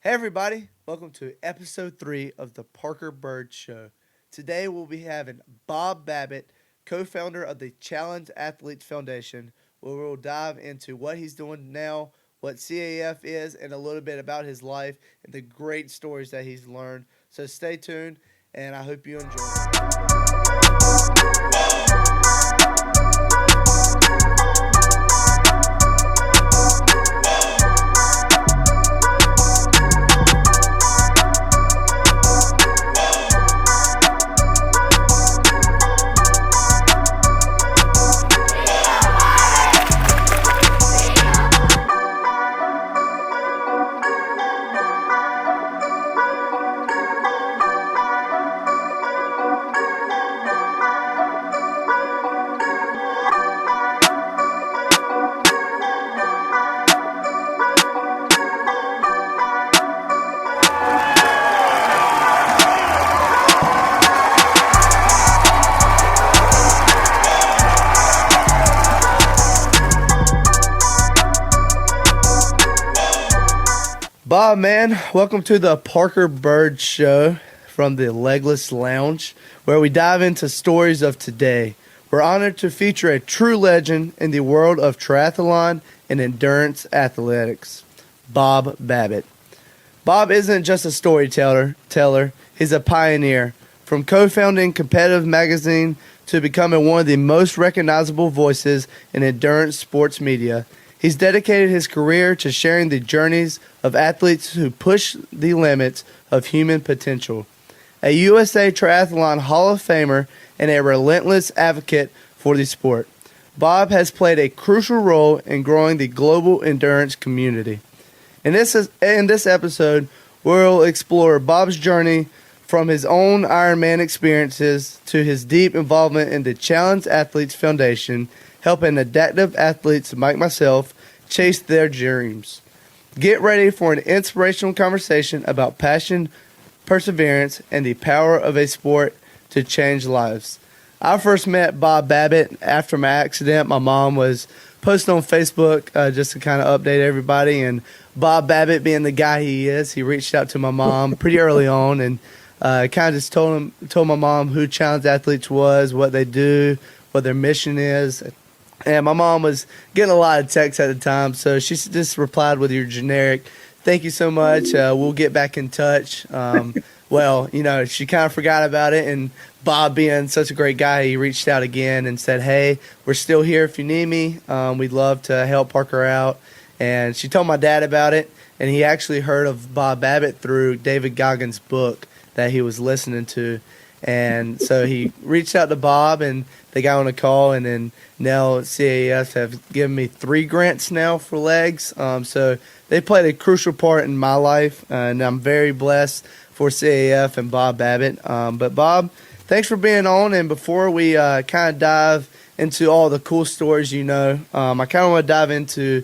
Hey everybody, welcome to episode 3 of the Byrd Show. Today we'll be having Bob Babbitt, co-founder of the Challenge Athletes Foundation, where we'll dive into what he's doing now, what CAF is, and a little bit about his life and the great stories that he's learned. So stay tuned, and I hope you enjoy. Bob, man, welcome to the Byrd Show from the Legless Lounge, where we dive into stories of today. We're honored to feature a true legend in the world of triathlon and endurance athletics, Bob Babbitt. Bob isn't just a storyteller, he's a pioneer. From co-founding Competitive Magazine to becoming one of the most recognizable voices in endurance sports media, he's dedicated his career to sharing the journeys of athletes who push the limits of human potential. A USA Triathlon Hall of Famer and a relentless advocate for the sport, Bob has played a crucial role in growing the global endurance community. In this episode, we'll explore Bob's journey from his own Ironman experiences to his deep involvement in the Challenge Athletes Foundation, helping adaptive athletes like myself chase their dreams. Get ready for an inspirational conversation about passion, perseverance, and the power of a sport to change lives. I first met Bob Babbitt after my accident. My mom was posting on Facebook just to kind of update everybody, and Bob Babbitt, being the guy he is, he reached out to my mom pretty early on and kind of just told my mom who Challenge Athletes was, what they do, what their mission is. And my mom was getting a lot of texts at the time, so she just replied with your generic, "Thank you so much. We'll get back in touch." Well, she kind of forgot about it, and Bob, being such a great guy, he reached out again and said, "Hey, we're still here if you need me. We'd love to help Parker out." And she told my dad about it, and he actually heard of Bob Babbitt through David Goggins' book that he was listening to. And so he reached out to Bob, and they got on a call, and then now CAF have given me 3 grants now for legs. So they played a crucial part in my life, and I'm very blessed for CAF and Bob Babbitt. But Bob, thanks for being on, and before we kind of dive into all the cool stories I kind of want to dive into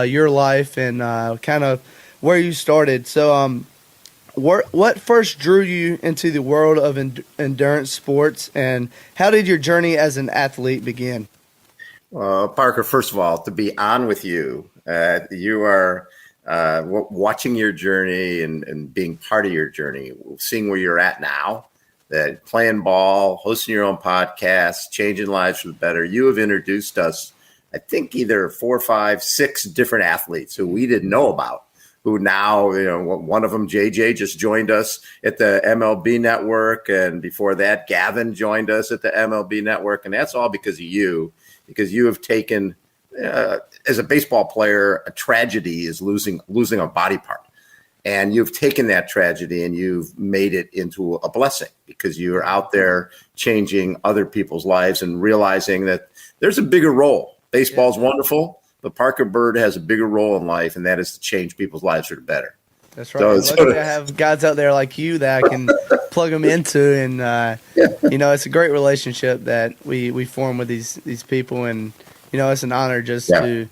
your life and kind of where you started. So what first drew you into the world of endurance sports, and how did your journey as an athlete begin? Parker, first of all, to be on with you, you are watching your journey and being part of your journey, seeing where you're at now, that playing ball, hosting your own podcast, changing lives for the better. You have introduced us, I think, either 4, 5, 6 different athletes who we didn't know about, who now, one of them, JJ, just joined us at the MLB Network. And before that, Gavin joined us at the MLB Network. And that's all because of you, because you have taken, as a baseball player, a tragedy is losing a body part. And you've taken that tragedy and you've made it into a blessing, because you're out there changing other people's lives and realizing that there's a bigger role. Baseball's wonderful, but Parker Byrd has a bigger role in life, and that is to change people's lives for the better. That's right. So, lucky to have guys out there like you that I can plug them into, and it's a great relationship that we form with these people, and it's an honor just to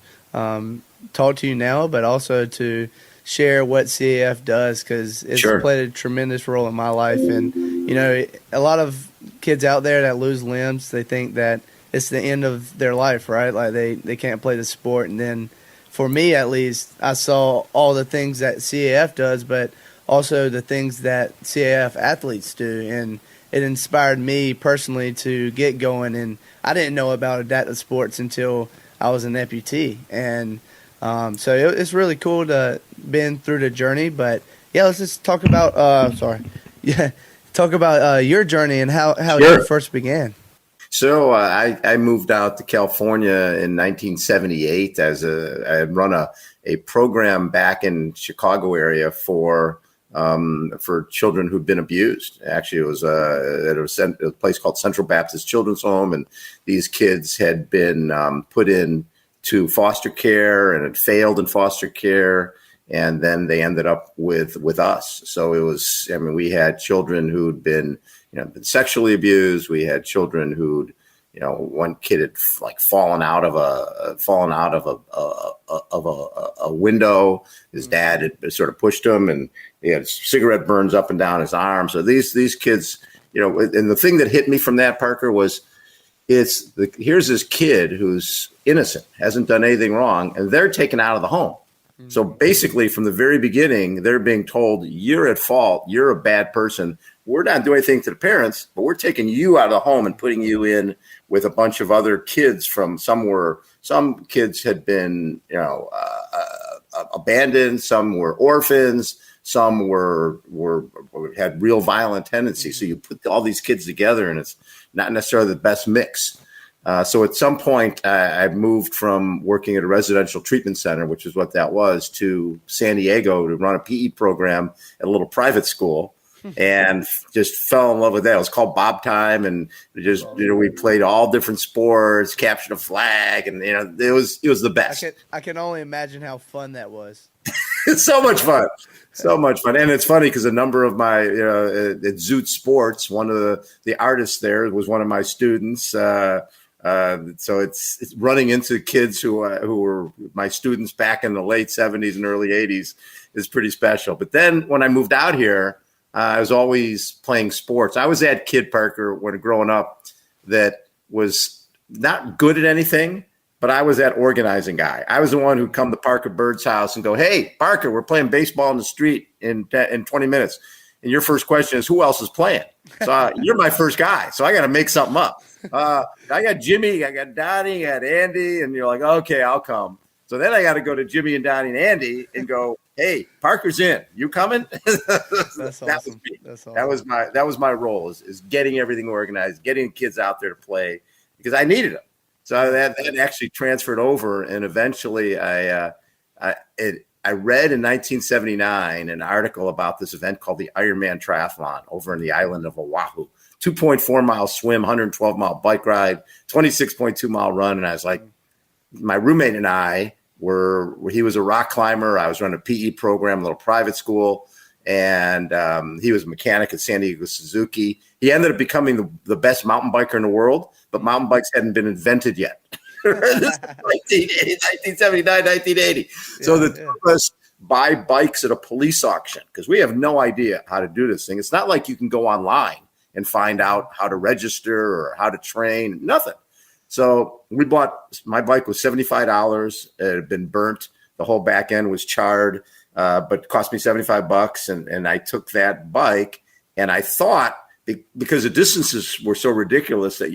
talk to you now, but also to share what CAF does, because it's played a tremendous role in my life. And a lot of kids out there that lose limbs, they think that it's the end of their life, right? Like they can't play the sport, and then for me at least, I saw all the things that CAF does, but also the things that CAF athletes do, and it inspired me personally to get going. And I didn't know about adaptive sports until I was an amputee, and so it's really cool to been through the journey. But yeah, let's just talk about talk about your journey and how Sure. you first began. So I moved out to California in 1978 I had run a program back in Chicago area for children who'd been abused. Actually, it was at a place called Central Baptist Children's Home, and these kids had been put in to foster care and had failed in foster care, and then they ended up with us. So it was, I mean, we had children who'd been been sexually abused. We had children who'd, one kid had like fallen out of a window. His dad had sort of pushed him, and he had cigarette burns up and down his arm. So these kids, and the thing that hit me from that, Parker, was here's this kid who's innocent, hasn't done anything wrong, and they're taken out of the home. So basically, from the very beginning, they're being told, you're at fault, you're a bad person. We're not doing anything to the parents, but we're taking you out of the home and putting you in with a bunch of other kids from somewhere. Some kids had been, abandoned. Some were orphans. Some had real violent tendencies. So you put all these kids together, and it's not necessarily the best mix. So at some point, I moved from working at a residential treatment center, which is what that was, to San Diego to run a PE program at a little private school, and just fell in love with that. It was called Bob Time, and just we played all different sports, captured a flag, and it was the best. I can only imagine how fun that was. It's so much fun. So much fun. And it's funny because a number of my, at Zoot Sports, one of the artists there was one of my students. So it's running into kids who were my students back in the late 70s and early 80s is pretty special. But then when I moved out here, I was always playing sports. I was that kid, Parker, when growing up that was not good at anything, but I was that organizing guy. I was the one who'd come to Parker Byrd's house and go, hey, Parker, we're playing baseball in the street in 20 minutes. And your first question is, who else is playing? So you're my first guy. So I got to make something up. I got Jimmy, I got Donnie, I got Andy. And you're like, okay, I'll come. So then I got to go to Jimmy and Donnie and Andy and go, hey, Parker's in. You coming? That's awesome. That was me. That's awesome. That was my role is getting everything organized, getting kids out there to play because I needed them. So that actually transferred over, and eventually I read in 1979 an article about this event called the Ironman Triathlon over in the island of Oahu. 2.4 mile swim, 112 mile bike ride, 26.2 mile run, and I was like, my roommate and I he was a rock climber. I was running a PE program, a little private school, and he was a mechanic at San Diego Suzuki. He ended up becoming the best mountain biker in the world, but mountain bikes hadn't been invented yet. This is 1979, 1980. So the two of us buy bikes at a police auction because we have no idea how to do this thing. It's not like you can go online and find out how to register or how to train, nothing. So my bike was $75. It had been burnt. The whole back end was charred, but it cost me $75. And I took that bike, and I thought, because the distances were so ridiculous that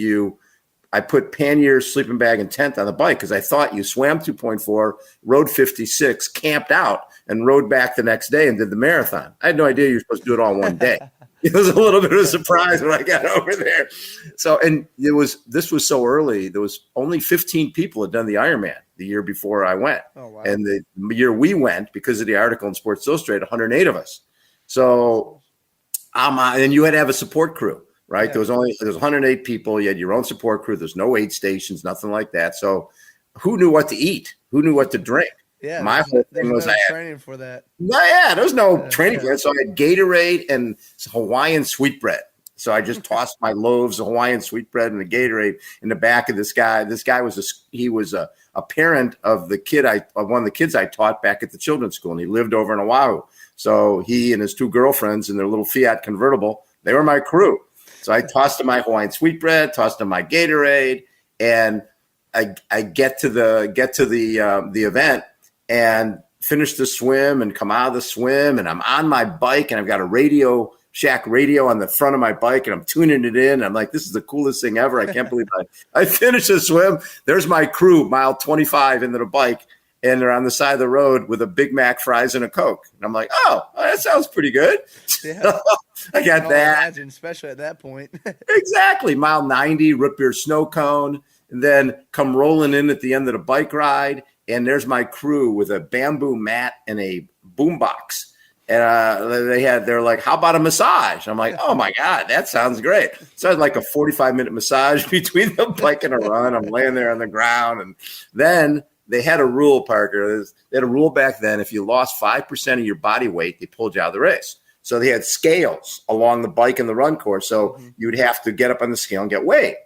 I put pannier, sleeping bag, and tent on the bike because I thought you swam 2.4, rode 56, camped out, and rode back the next day and did the marathon. I had no idea you were supposed to do it all in one day. It was a little bit of a surprise when I got over there. So, and this was so early. There was only 15 people had done the Ironman the year before I went. Oh, wow. And the year we went, because of the article in Sports Illustrated, 108 of us. So, and you had to have a support crew, right? Yeah. There was 108 people. You had your own support crew. There's no aid stations, nothing like that. So who knew what to eat? Who knew what to drink? Yeah, my whole thing was training for that. There was no training for that. So I had Gatorade and Hawaiian sweetbread. So I just tossed my loaves of Hawaiian sweetbread and the Gatorade in the back of this guy. This guy was a parent of one of the kids I taught back at the children's school, and he lived over in Oahu. So he and his two girlfriends in their little Fiat convertible, they were my crew. So I tossed him my Hawaiian sweetbread, tossed him my Gatorade, and I get to the event. and finish the swim and come out of the swim. And I'm on my bike and I've got a Radio Shack radio on the front of my bike and I'm tuning it in. And I'm like, this is the coolest thing ever. I can't believe I finished the swim. There's my crew, mile 25 into the bike. And they're on the side of the road with a Big Mac, fries, and a Coke. And I'm like, oh, that sounds pretty good. Yeah. I got that. Imagine, especially at that point. Exactly. Mile 90, root beer snow cone, and then come rolling in at the end of the bike ride. And there's my crew with a bamboo mat and a boombox. And they're like, how about a massage? I'm like, oh my God, that sounds great. So I had like a 45-minute massage between the bike and a run. I'm laying there on the ground. And then they had a rule, Parker. They had a rule back then. If you lost 5% of your body weight, they pulled you out of the race. So they had scales along the bike and the run course. So you would have to get up on the scale and get weighed.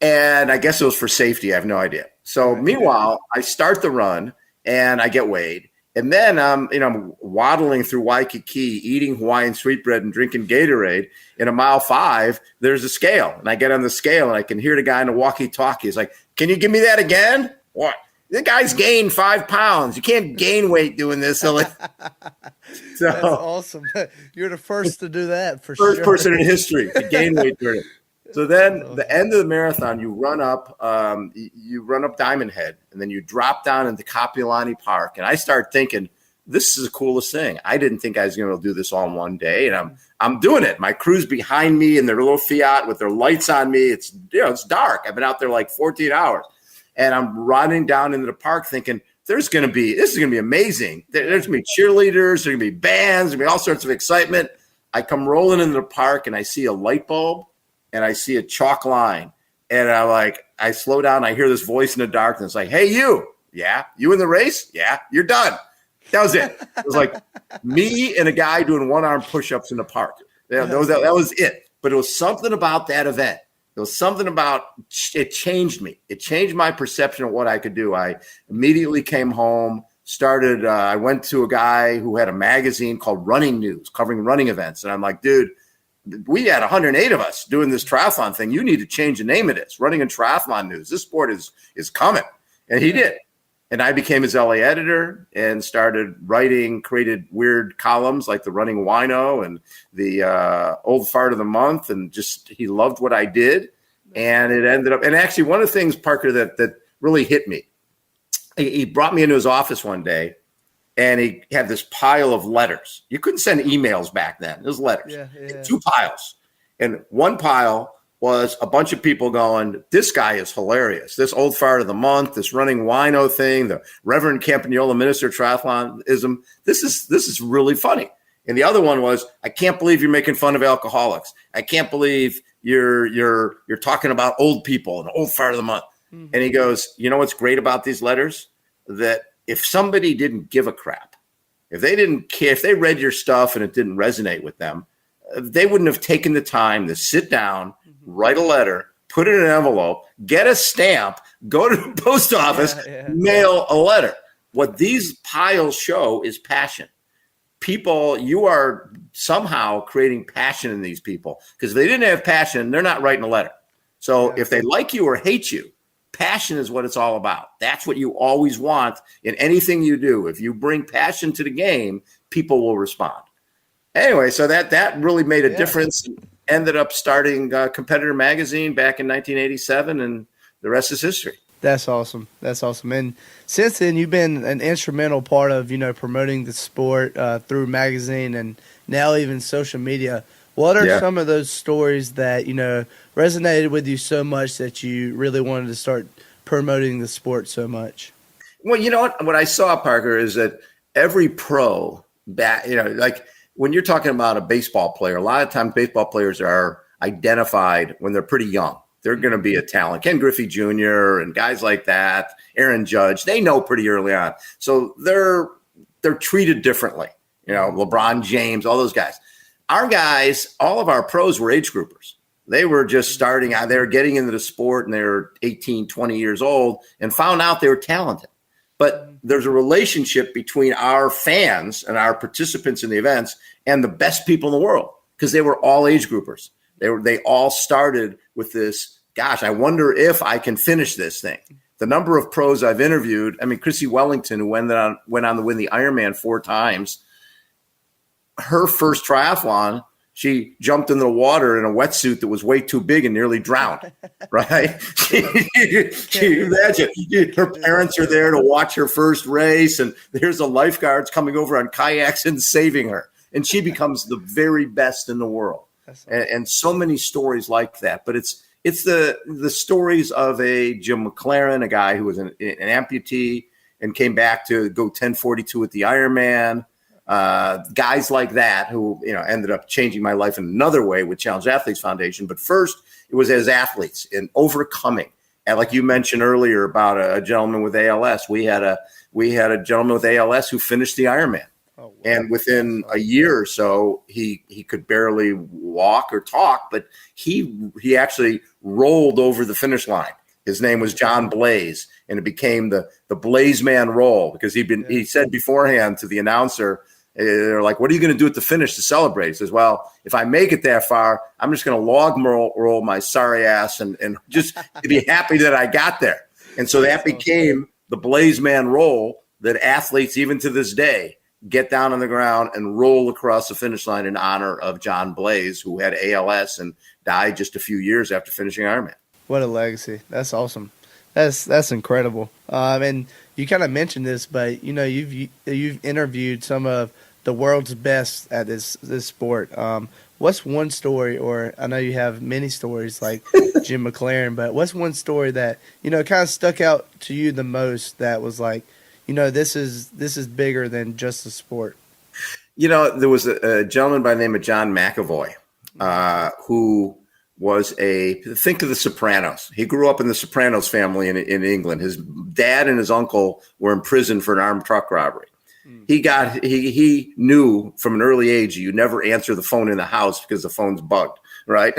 And I guess it was for safety. I have no idea. So meanwhile, I start the run and I get weighed. And then I'm waddling through Waikiki, eating Hawaiian sweetbread and drinking Gatorade. In a mile 5, there's a scale. And I get on the scale and I can hear the guy in the walkie-talkie. He's like, can you give me that again? What? The guy's gained 5 pounds. You can't gain weight doing this. So That's awesome. You're the first to do that for first sure. person in history to gain weight during it. So then the end of the marathon, you run up Diamond Head, and then you drop down into Kapiolani Park. And I start thinking, this is the coolest thing. I didn't think I was going to do this all in one day, and I'm doing it. My crew's behind me in their little Fiat with their lights on me. It's dark. I've been out there like 14 hours. And I'm running down into the park thinking, this is going to be amazing. There's going to be cheerleaders, there's going to be bands, there's going to be all sorts of excitement. I come rolling into the park and I see a light bulb and I see a chalk line. And I slow down. I hear this voice in the darkness like, hey, you. Yeah. You in the race? Yeah. You're done. That was it. It was like me and a guy doing one-arm push-ups in the park. That was it. But it was something about that event. There was something about it changed me. It changed my perception of what I could do. I immediately came home, started. I went to a guy who had a magazine called Running News covering running events. And I'm like, dude, we had 108 of us doing this triathlon thing. You need to change the name of this. Running and Triathlon News. This sport is coming. And he did. And I became his LA editor and started writing, created weird columns like the Running Wino and the Old Fart of the Month. And just he loved what I did. And it ended up – and actually one of the things, Parker, that really hit me, he brought me into his office one day and he had this pile of letters. You couldn't send emails back then. It was letters. Yeah. 2 piles. And one pile – was a bunch of people going, this guy is hilarious. This Old Fart of the Month, this Running Wino thing, the Reverend Campagnola Minister of Triathlonism. This is really funny. And the other one was, I can't believe you're making fun of alcoholics. I can't believe you're talking about old people and Old Fart of the Month. Mm-hmm. And he goes, you know what's great about these letters? That if somebody didn't give a crap, if they didn't care, if they read your stuff and it didn't resonate with them, they wouldn't have taken the time to sit down, write a letter, put it in an envelope, get a stamp, go to the post office, mail a letter. What these piles show is passion. People, you are somehow creating passion in these people because if they didn't have passion, they're not writing a letter. So if they like you or hate you, passion is what it's all about. That's what you always want in anything you do. If you bring passion to the game, people will respond. Anyway, so that really made a difference. Ended up starting Competitor Magazine back in 1987, and the rest is history. That's awesome. That's awesome. And since then, you've been an instrumental part of, promoting the sport through magazine and now even social media. What are some of those stories that, resonated with you so much that you really wanted to start promoting the sport so much? Well, you know what I saw, Parker, is that every pro when you're talking about a baseball player, a lot of times baseball players are identified when they're pretty young. They're going to be a talent. Ken Griffey Jr. and guys like that, Aaron Judge, they know pretty early on. So they're treated differently. LeBron James, all those guys. Our guys, all of our pros were age groupers. They were just starting out. They were getting into the sport and they were 18, 20 years old and found out they were talented. But there's a relationship between our fans and our participants in the events and the best people in the world because they were all age groupers. They all started with this, gosh, I wonder if I can finish this thing. the number of pros I've interviewed. I mean, Chrissy Wellington, who went on to win the Ironman 4 times. Her first triathlon, she jumped in the water in a wetsuit that was way too big and nearly drowned. Right? Can you imagine? Her parents are there to watch her first race, and there's the lifeguards coming over on kayaks and saving her. And she becomes the very best in the world. And so many stories like that. But it's the stories of a Jim McLaren, a guy who was an amputee and came back to go 10:42 at the Ironman. Guys like that who ended up changing my life in another way with Challenge Athletes Foundation. But first, it was as athletes in overcoming. And like you mentioned earlier about a gentleman with ALS, we had a gentleman with ALS who finished the Ironman. Oh, wow. And within a year or so, he could barely walk or talk, but he actually rolled over the finish line. His name was John Blaze, and it became the Blaze Man roll because he said beforehand to the announcer, they're like, "What are you going to do at the finish to celebrate?" He says, "Well, if I make it that far, I'm just going to log roll my sorry ass and just be happy that I got there." And so that became the Blaze Man roll that athletes, even to this day, get down on the ground and roll across the finish line in honor of John Blaze, who had ALS and died just a few years after finishing Ironman. What a legacy. That's awesome. That's incredible. And you kind of mentioned this, but you've interviewed some of the world's best at this sport. What's one story, or I know you have many stories like Jim McLaren, but what's one story that kind of stuck out to you the most that was like, this is bigger than just a sport? There was a gentleman by the name of John McAvoy, who was think of the Sopranos. He grew up in the Sopranos family in England. His dad and his uncle were in prison for an armed truck robbery. He knew from an early age you never answer the phone in the house because the phone's bugged, right?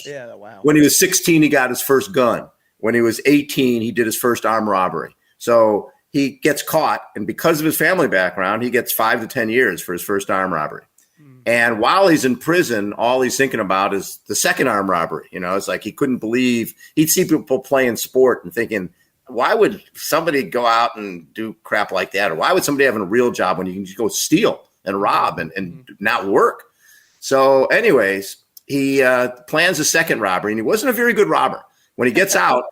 Yeah, wow. When he was 16, he got his first gun. When he was 18, he did his first armed robbery. So he gets caught, and because of his family background, he gets 5 to 10 years for his first armed robbery. And while he's in prison, all he's thinking about is the second armed robbery. It's like he couldn't believe he'd see people playing sport and thinking, why would somebody go out and do crap like that? Or why would somebody have a real job when you can just go steal and rob and not work? So anyways, he plans a second robbery, and he wasn't a very good robber. When he gets out,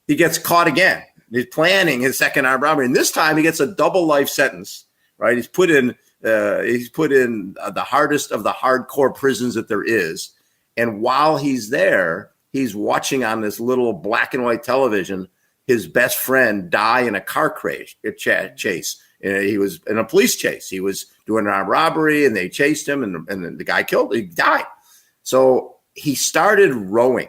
he gets caught again. He's planning his second armed robbery. And this time he gets a double life sentence, right? He's put in the hardest of the hardcore prisons that there is. And while he's there, he's watching on this little black and white television his best friend die in a car chase. He was in a police chase. He was doing an armed robbery, and they chased him, and the guy he died. So he started rowing.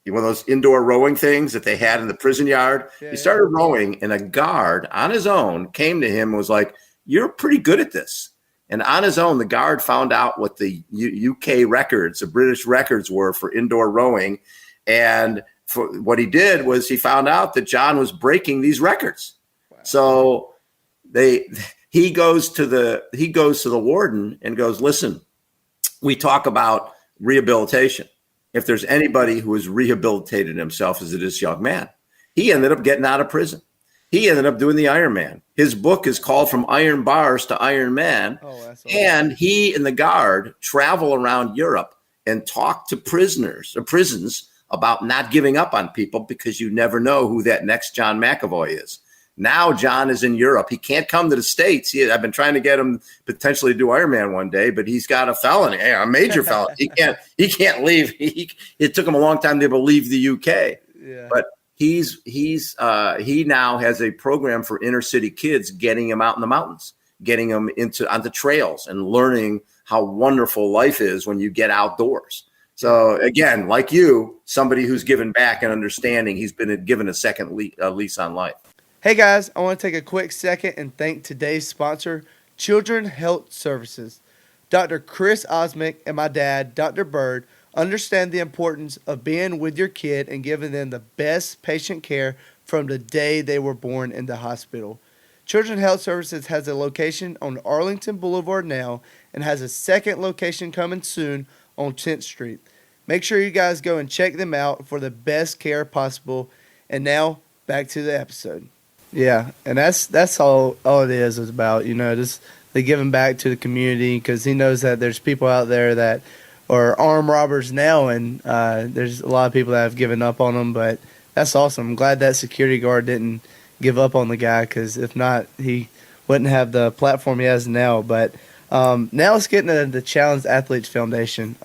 One of those indoor rowing things that they had in the prison yard. He started rowing, and a guard on his own came to him and was like, "You're pretty good at this." And on his own, the guard found out what the UK records, the British records were for indoor rowing. And what he did was he found out that John was breaking these records. Wow. So he goes to the warden and goes, "Listen, we talk about rehabilitation. If there's anybody who has rehabilitated himself, is it this young man?" He ended up getting out of prison. He ended up doing the Ironman. His book is called From Iron Bars to Iron Man. Oh, that's awesome. And he and the guard travel around Europe and talk to prisons about not giving up on people, because you never know who that next John McAvoy is. Now John is in Europe. He can't come to the States. I've been trying to get him potentially to do Ironman one day, but he's got a felony, a major felony. He can't leave. It took him a long time to leave the UK. Yeah. But he now has a program for inner city kids, getting them out in the mountains, getting them onto trails and learning how wonderful life is when you get outdoors. So again, like you, somebody who's given back and understanding, he's been given a second lease on life. Hey guys, I want to take a quick second and thank today's sponsor, Children's Health Services. Dr. Chris Osmick and my dad, Dr. Byrd, understand the importance of being with your kid and giving them the best patient care from the day they were born in the hospital. Children's Health Services has a location on Arlington Boulevard now and has a second location coming soon on 10th Street. Make sure you guys go and check them out for the best care possible. And now, back to the episode. Yeah, and that's all it is about, just the giving back to the community, because he knows that there's people out there that are armed robbers now, and there's a lot of people that have given up on them. But that's awesome. I'm glad that security guard didn't give up on the guy, because if not, he wouldn't have the platform he has now. But now let's get into the Challenged Athletes Foundation.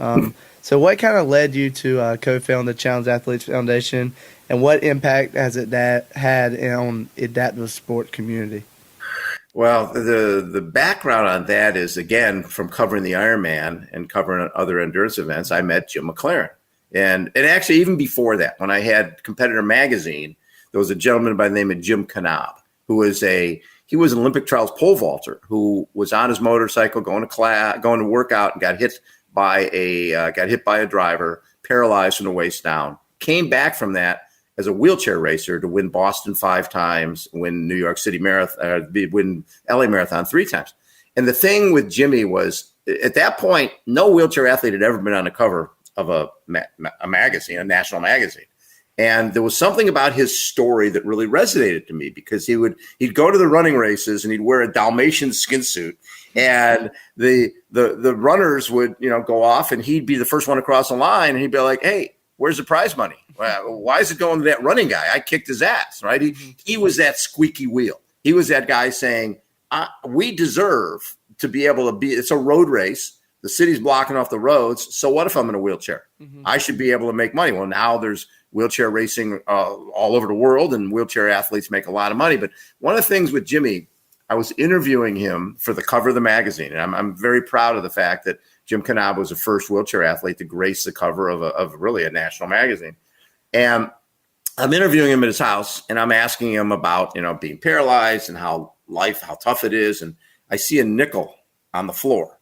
So what kind of led you to co-found the Challenged Athletes Foundation, and what impact has it had on adaptive sport community? Well, the background on that is, again, from covering the Ironman and covering other endurance events, I met Jim McLaren. And actually, even before that, when I had Competitor Magazine, there was a gentleman by the name of Jim Knob, who was an Olympic trials pole vaulter who was on his motorcycle going to work out, and got hit by a driver, paralyzed from the waist down. Came back from that as a wheelchair racer to win Boston 5 times, win New York City Marathon, win LA Marathon 3 times. And the thing with Jimmy was, at that point, no wheelchair athlete had ever been on the cover of a magazine, a national magazine. And there was something about his story that really resonated to me, because he'd go to the running races and he'd wear a Dalmatian skin suit, and the runners would, go off, and he'd be the first one across the line, and he'd be like, "Hey, where's the prize money? Why is it going to that running guy? I kicked his ass," right? He was that squeaky wheel. He was that guy saying, we deserve to be able to be, it's a road race. The city's blocking off the roads. So what if I'm in a wheelchair? I should be able to make money. Well, now there's wheelchair racing all over the world, and wheelchair athletes make a lot of money. But one of the things with Jimmy, I was interviewing him for the cover of the magazine, and I'm very proud of the fact that Jim Knob was the first wheelchair athlete to grace the cover of really a national magazine. And I'm interviewing him at his house, and I'm asking him about, being paralyzed and how tough it is. And I see a nickel on the floor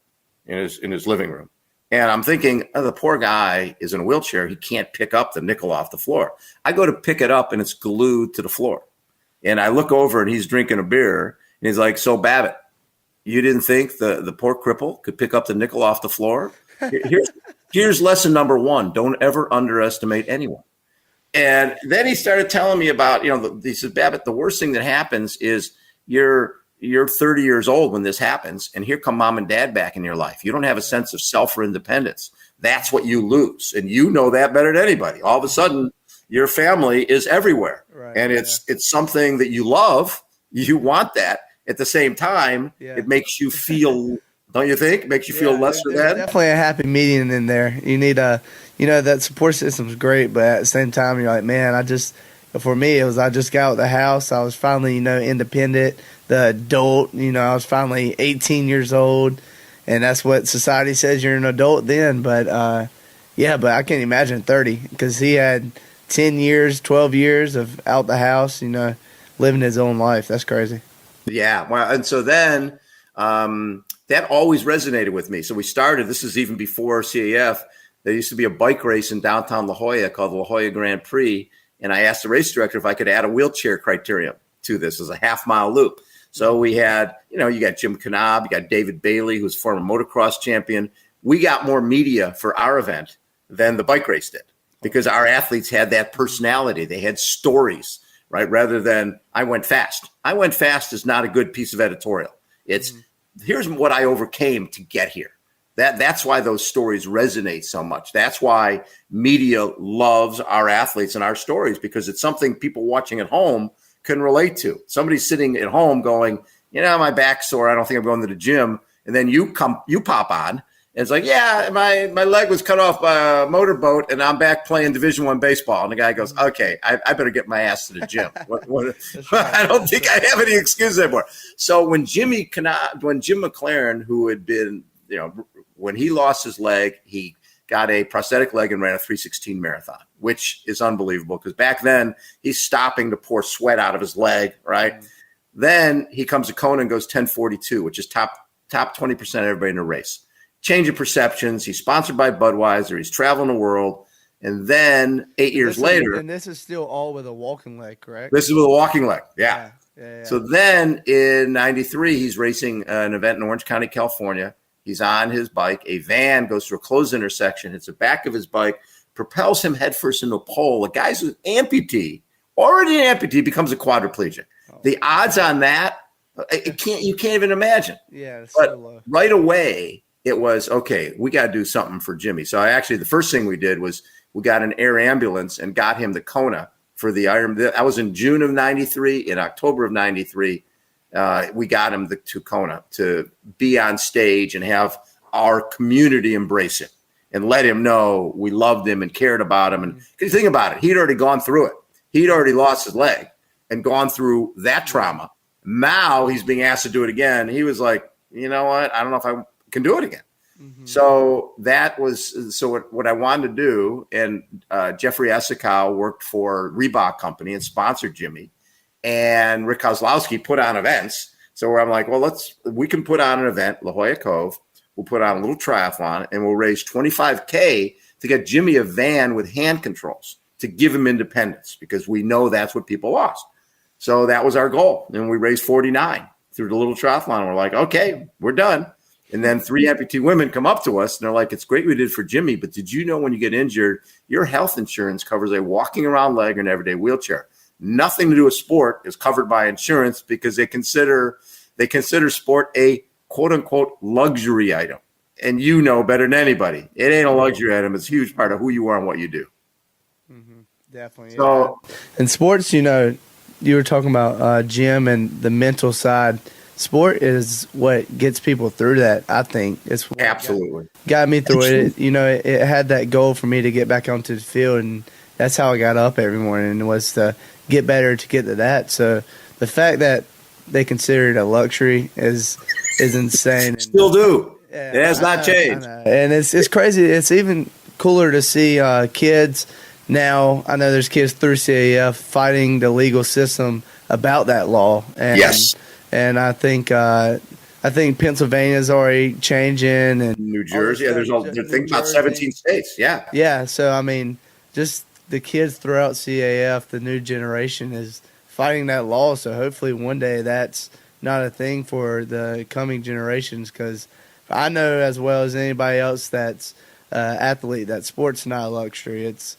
in his living room. And I'm thinking, the poor guy is in a wheelchair. He can't pick up the nickel off the floor. I go to pick it up, and it's glued to the floor. And I look over, and he's drinking a beer, and he's like, "So, Babbitt, you didn't think the poor cripple could pick up the nickel off the floor? Here's lesson number 1. Don't ever underestimate anyone." And then he started telling me about, he said, "Babbitt, the worst thing that happens is you're 30 years old when this happens, and here come mom and dad back in your life. You don't have a sense of self or independence. That's what you lose. And you know that better than anybody. All of a sudden, your family is everywhere. Right, and it's something that you love. You want that. At the same time, it makes you feel, don't you think? It makes you feel lesser than. Definitely a happy medium in there. You need that support system is great, but at the same time, you're like, man, for me, I just got out of the house. I was finally, independent, the adult, I was finally 18 years old, and that's what society says you're an adult then. But, but I can't imagine 30, because he had 10 years, 12 years of out the house, living his own life. That's crazy. Yeah. Well, and so then that always resonated with me. So we started, this is even before CAF, there used to be a bike race in downtown La Jolla called the La Jolla Grand Prix. And I asked the race director if I could add a wheelchair criterion to this as a half-mile loop. So we had, you got Jim Knob, you got David Bailey, who's former motocross champion. We got more media for our event than the bike race did, because our athletes had that personality. They had stories, right? Rather than I went fast. I went fast is not a good piece of editorial. It's here's what I overcame to get here. That's why those stories resonate so much. That's why media loves our athletes and our stories, because it's something people watching at home can relate to. Somebody sitting at home going, my back's sore, I don't think I'm going to the gym. And then you pop on, and it's like, yeah, my leg was cut off by a motorboat, and I'm back playing Division I baseball. And the guy goes, okay, I better get my ass to the gym. I don't think I have any excuse anymore. So when Jim McLaren, who had been, when he lost his leg, he got a prosthetic leg and ran a 3:16 marathon, which is unbelievable, because back then he's stopping to pour sweat out of his leg, right? Then he comes to Kona and goes 10:42, which is top 20% of everybody in the race. Change of perceptions. He's sponsored by Budweiser. He's traveling the world. And then 8 years later. And this is still all with a walking leg, correct? This is with a walking leg, yeah. Yeah. So then in 93, he's racing an event in Orange County, California. He's on his bike. A van goes through a closed intersection, hits the back of his bike, propels him headfirst into a pole. A guy's an amputee already an amputee becomes a quadriplegic. The odds on that, you can't even imagine. Yeah, it's but so low. Right away, it was, okay, we got to do something for Jimmy. So the first thing we did was we got an air ambulance and got him to Kona for the Iron. That was in June of 93. In October of 93, we got him to Kona to be on stage and have our community embrace him and let him know we loved him and cared about him. And because think about it, he'd already gone through it. He'd already lost his leg and gone through that trauma. Now he's being asked to do it again. He was like, you know what? I don't know if I can do it again. So that was what I wanted to do. And Jeffrey Esikow worked for Reebok Company and sponsored Jimmy. And Rick Kozlowski put on events. So where I'm like, well, we can put on an event, La Jolla Cove. We'll put on a little triathlon and we'll raise $25K to get Jimmy a van with hand controls to give him independence, because we know that's what people lost. So that was our goal. And we raised 49 through the little triathlon. We're like, okay, we're done. And then 3 amputee women come up to us and they're like, it's great we did for Jimmy, but did you know when you get injured, your health insurance covers a walking around leg or an everyday wheelchair? Nothing to do with sport is covered by insurance, because they consider sport a quote unquote luxury item. And you know better than anybody, it ain't a luxury item. It's a huge part of who you are and what you do. Definitely. So in sports, you were talking about Jim and the mental side. Sport is what gets people through that. I think it's what absolutely got me through it. It had that goal for me to get back onto the field, and that's how I got up every morning, was to get better to get to that. So the fact that they consider it a luxury is insane. Still do. Yeah, it has not changed. And it's crazy. It's even cooler to see kids now. I know there's kids through CAF fighting the legal system about that law. And, yes. And I think Pennsylvania's already changing, and New Jersey. There's think about 17 states. Yeah. Yeah. So I mean, just the kids throughout CAF, the new generation is fighting that law. So hopefully one day that's not a thing for the coming generations, because I know as well as anybody else that's athlete that sport's not a luxury. It's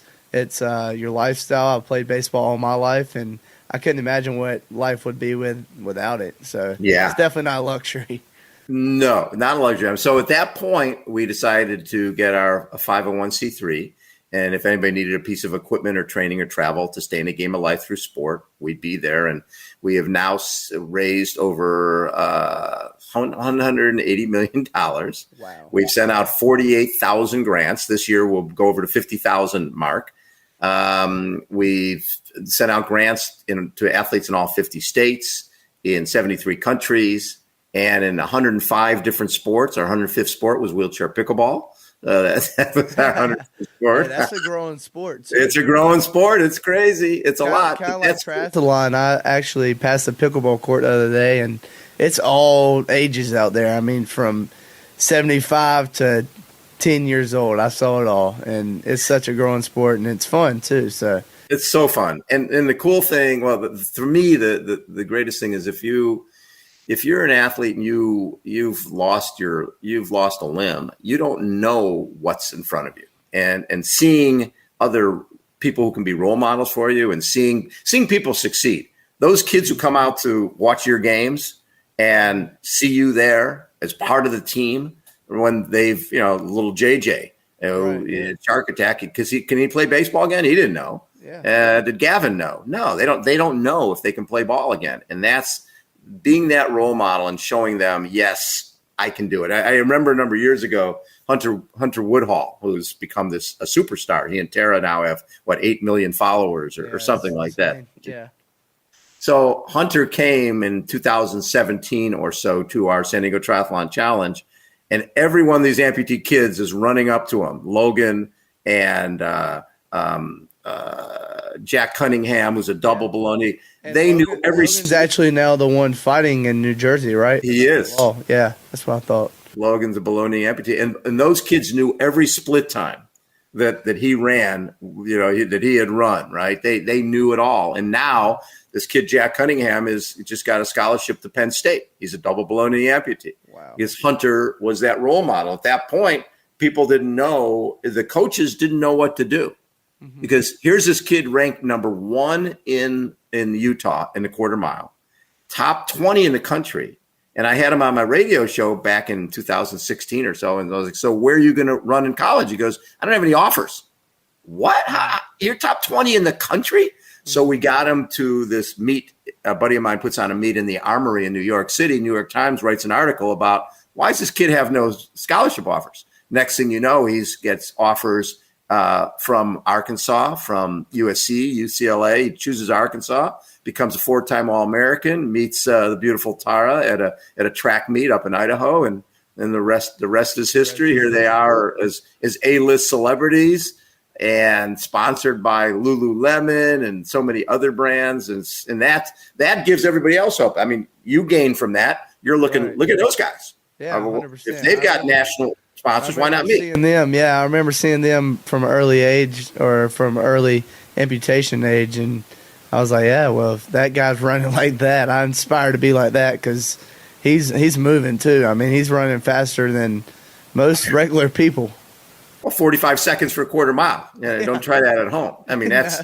your lifestyle. I played baseball all my life, and I couldn't imagine what life would be without it. So yeah, it's definitely not a luxury. No, not a luxury. So at that point, we decided to get our 501c3. And if anybody needed a piece of equipment or training or travel to stay in the game of life through sport, we'd be there. And we have now raised over $180 million. Wow. We've sent out 48,000 grants. This year, we'll go over to 50,000 mark. We've sent out grants to athletes in all 50 states, in 73 countries, and in 105 different sports. Our 105th sport was wheelchair pickleball. That was our 105th sport. Yeah, that's a growing sport. Too. It's a growing sport. It's crazy. It's a lot. Kind of like triathlon. I actually passed the pickleball court the other day, and it's all ages out there. I mean, from 75 to 10 years old. I saw it all, and it's such a growing sport, and it's fun too. So it's so fun. And the cool thing, well, for me, the greatest thing is if you're an athlete and you've lost a limb, you don't know what's in front of you, and seeing other people who can be role models for you, and seeing people succeed. Those kids who come out to watch your games and see you there as part of the team, when they've, little JJ, Shark Attack, because can he play baseball again? He didn't know. Yeah. Did Gavin know? No, they don't know if they can play ball again. And that's being that role model and showing them, yes, I can do it. I remember a number of years ago, Hunter Woodhall, who's become a superstar. He and Tara now have 8 million followers or something like that. Yeah. So Hunter came in 2017 or so to our San Diego Triathlon Challenge, and every one of these amputee kids is running up to him. Logan and Jack Cunningham, who's a double baloney. They knew every. Logan's actually now the one fighting in New Jersey, right? He is. Oh, yeah, that's what I thought. Logan's a baloney amputee, and those kids knew every split time that he ran. That he had run. Right? They knew it all. And now this kid Jack Cunningham is just got a scholarship to Penn State. He's a double baloney amputee. Wow. Because Hunter was that role model. At that point, people didn't know. The coaches didn't know what to do. because here's this kid ranked number 1 in Utah in the quarter mile, top 20 in the country. And I had him on my radio show back in 2016 or so. And I was like, so where are you going to run in college? He goes, I don't have any offers. What? You're top 20 in the country? So we got him to this meet. A buddy of mine puts on a meet in the Armory in New York City. New York Times writes an article about why does this kid have no scholarship offers? Next thing you know, he gets offers from Arkansas, from USC, UCLA. He chooses Arkansas, becomes a 4-time All-American, meets the beautiful Tara at a track meet up in Idaho, and then the rest is history. Here they are as A-list celebrities and sponsored by Lululemon and so many other brands, and that gives everybody else hope. I mean, you gain from that. You're look at those guys. Yeah, 100%. If they've got national sponsors, why not me? Seeing them, yeah, I remember seeing them from early age or from early amputation age, and I was like, yeah, well, if that guy's running like that, I'm inspired to be like that because he's moving too. I mean, he's running faster than most regular people. Well, 45 seconds for a quarter mile. Yeah, don't try that at home. I mean, that's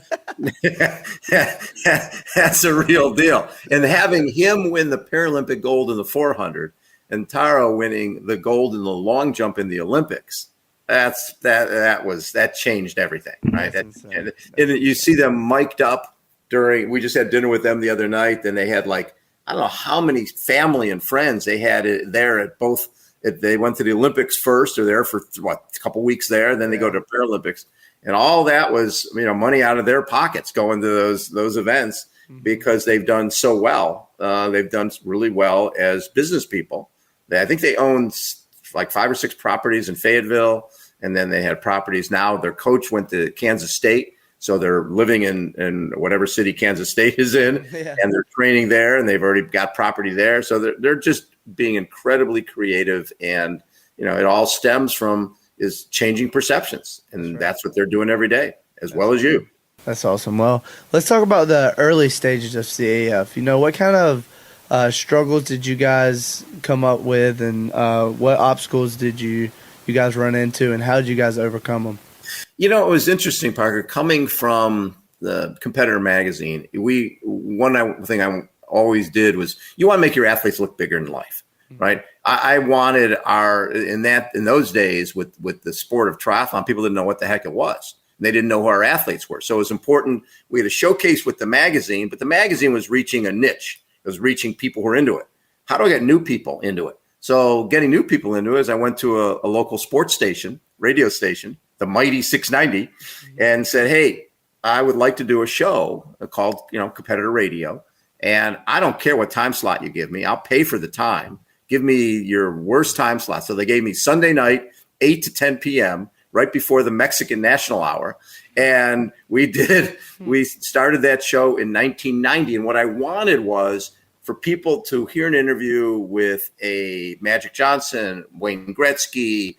that's a real deal. And having him win the Paralympic gold in the 400 and Tara winning the gold in the long jump in the Olympics, that changed everything, right? And you see them mic'd up we just had dinner with them the other night, and they had I don't know how many family and friends they had there at both. They went to the Olympics first, or there for a couple weeks there, then they go to Paralympics, and all that was money out of their pockets going to those events because they've done so well. They've done really well as business people. I think they own 5 or 6 properties in Fayetteville, and then they had properties. Now their coach went to Kansas State, so they're living in whatever city Kansas State is in, and they're training there, and they've already got property there. So they're just being incredibly creative, and it all stems from is changing perceptions, and that's what they're doing every day, as well as you. That's awesome. Well, let's talk about the early stages of CAF. What kind of struggles did you guys come up with, and what obstacles did you guys run into, and how did you guys overcome them? It was interesting, Parker, coming from the Competitor magazine. One thing I always did was you want to make your athletes look bigger in life, right? I wanted in those days with the sport of triathlon, people didn't know what the heck it was. They didn't know who our athletes were. So it was important. We had a showcase with the magazine, but the magazine was reaching a niche. It was reaching people who were into it. How do I get new people into it? So getting new people into it is I went to a local sports station, radio station, the mighty 690, and said, hey, I would like to do a show called, Competitor Radio. And I don't care what time slot you give me. I'll pay for the time. Give me your worst time slot. So they gave me Sunday night, 8 to 10 p.m., right before the Mexican National Hour. And we started that show in 1990. And what I wanted was for people to hear an interview with a Magic Johnson, Wayne Gretzky,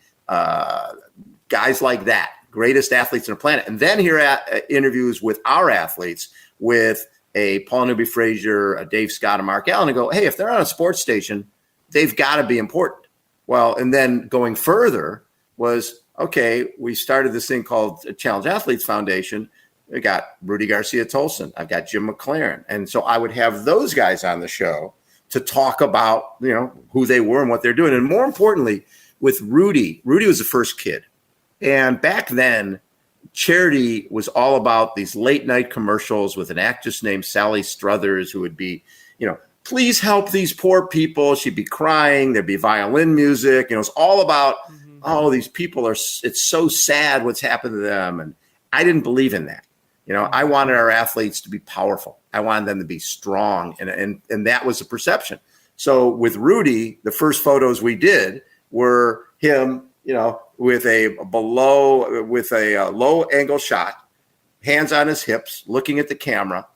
guys like that, greatest athletes on the planet. And then hear interviews with our athletes, with a Paul Newby Frazier, a Dave Scott, a Mark Allen, and go, hey, if they're on a sports station, they've got to be important. Well, and then going further was, okay, we started this thing called Challenge Athletes Foundation. We got Rudy Garcia Tolson. I've got Jim McLaren. And so I would have those guys on the show to talk about, who they were and what they're doing. And more importantly, with Rudy was the first kid. And back then, charity was all about these late night commercials with an actress named Sally Struthers who would be, please help these poor people. She'd be crying. There'd be violin music. It was all about, these people it's so sad what's happened to them. And I didn't believe in that. I wanted our athletes to be powerful. I wanted them to be strong. And that was the perception. So with Rudy, the first photos we did were him, with a low angle shot, hands on his hips, looking at the camera,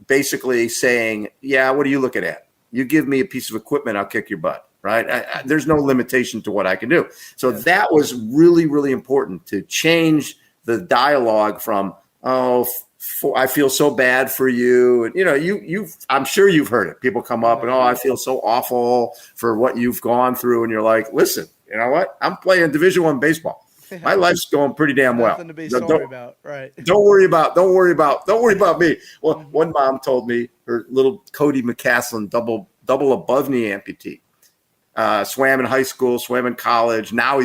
basically saying, yeah, what are you looking at? You give me a piece of equipment, I'll kick your butt, right? There's no limitation to what I can do. So that was really, really important to change the dialogue from, I feel so bad for you. And, I'm sure you've heard it. People come up and, I feel so awful for what you've gone through. And you're like, listen, you know what? I'm playing Division I baseball. My life's going pretty damn well. Nothing to be sorry about, right? Don't worry about me. Well, one mom told me her little Cody McCaslin, double above knee amputee, swam in high school, swam in college. Now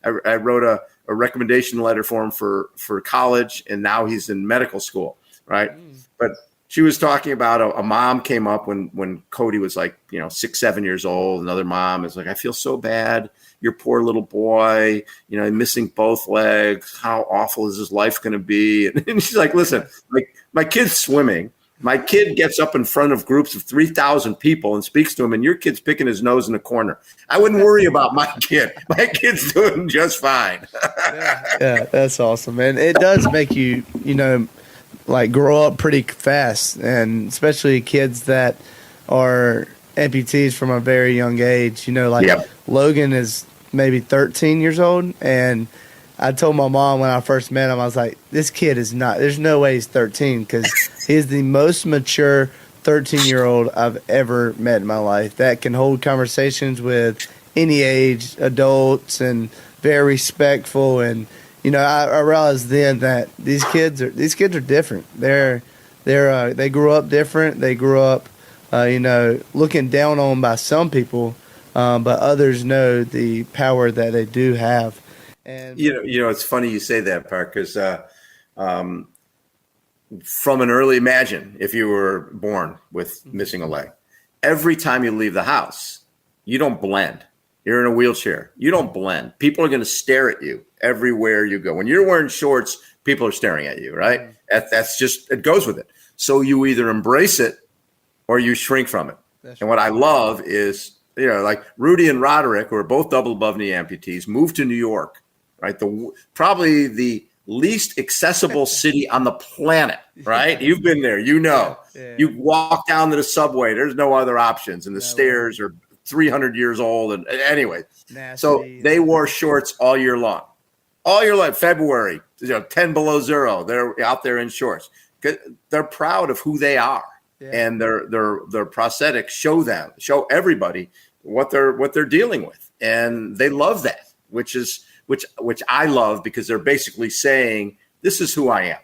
I wrote a recommendation letter for him for college, and now he's in medical school, right? But she was talking about a mom came up when Cody was like, 6, 7 years old. Another mom is like, I feel so bad. Your poor little boy, missing both legs. How awful is his life going to be? And she's like, listen, my kid's swimming. My kid gets up in front of groups of 3,000 people and speaks to him, and your kid's picking his nose in the corner. I wouldn't worry about my kid. My kid's doing just fine. Yeah, that's awesome, man. It does make you, grow up pretty fast, and especially kids that are amputees from a very young age. Yep. Logan is maybe 13 years old, and I told my mom when I first met him, I was like, this kid is not, there's no way he's 13, because he is the most mature 13-year-old I've ever met in my life that can hold conversations with any age, adults, and very respectful. And, I realized then that these kids are different. They grew up different. They grew up, looking down on by some people, but others know the power that they do have. And it's funny you say that, Park, because from an early, imagine if you were born with missing a leg. Every time you leave the house, you don't blend. You're in a wheelchair. You don't blend. People are going to stare at you everywhere you go. When you're wearing shorts, people are staring at you, right? That's just, it goes with it. So you either embrace it or you shrink from it. And what I love is, like Rudy and Roderick, who are both double above knee amputees, moved to New York, right? Probably the least accessible city on the planet, right? You've been there, Yeah. You walk down to the subway, there's no other options, and the stairs are 300 years old. And anyway, so they wore shorts all year long. February, 10 below zero, they're out there in shorts. They're proud of who they are. Yeah. And their prosthetics show everybody what they're dealing with. And they love that, which I love, because they're basically saying, this is who I am.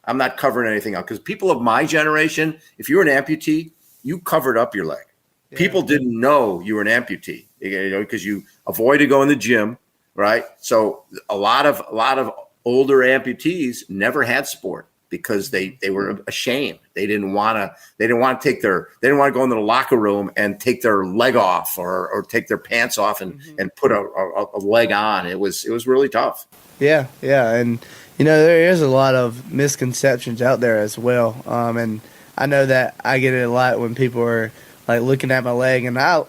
I'm not covering anything up. Because people of my generation, if you're an amputee, you covered up your leg. Yeah. People didn't know you were an amputee, because you avoided going to the gym, right? So a lot of older amputees never had sport because they were ashamed. They didn't want to go into the locker room and take their leg off or take their pants off and put a leg on. It was really tough. Yeah. And, there is a lot of misconceptions out there as well. And I know that I get it a lot when people are like looking at my leg, and I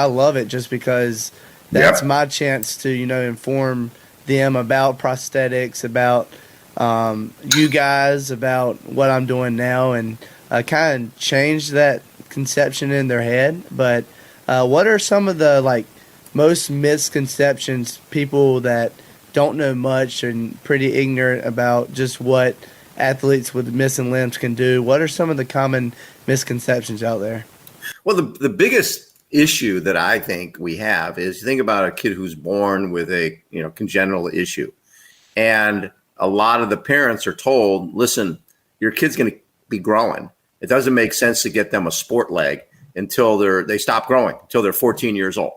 love it just because that's my chance to, inform them about prosthetics, about you guys, about what I'm doing now, and kind of change that conception in their head. But what are some of the most misconceptions, people that don't know much and pretty ignorant about just what athletes with missing limbs can do? What are some of the common misconceptions out there? Well, the biggest issue that I think we have is, you think about a kid who's born with a congenital issue, and a lot of the parents are told, listen, your kid's going to be growing. It doesn't make sense to get them a sport leg until they stop growing, until they're 14 years old.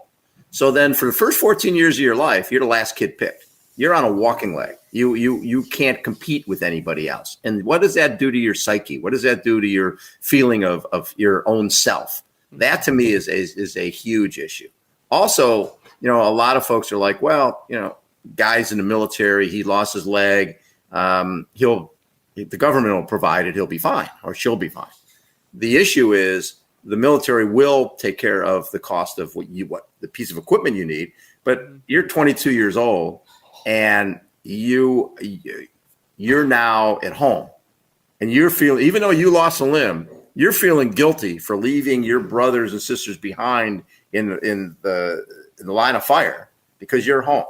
So then for the first 14 years of your life, you're the last kid picked. You're on a walking leg. You can't compete with anybody else. And what does that do to your psyche? What does that do to your feeling of your own self? That to me is a huge issue. Also, a lot of folks are like, well, guy's in the military, he lost his leg. The government will provide it. He'll be fine, or she'll be fine. The issue is the military will take care of the cost of what the piece of equipment you need. But you're 22 years old, and you're now at home, and you're feeling, even though you lost a limb, you're feeling guilty for leaving your brothers and sisters behind in the line of fire because you're home.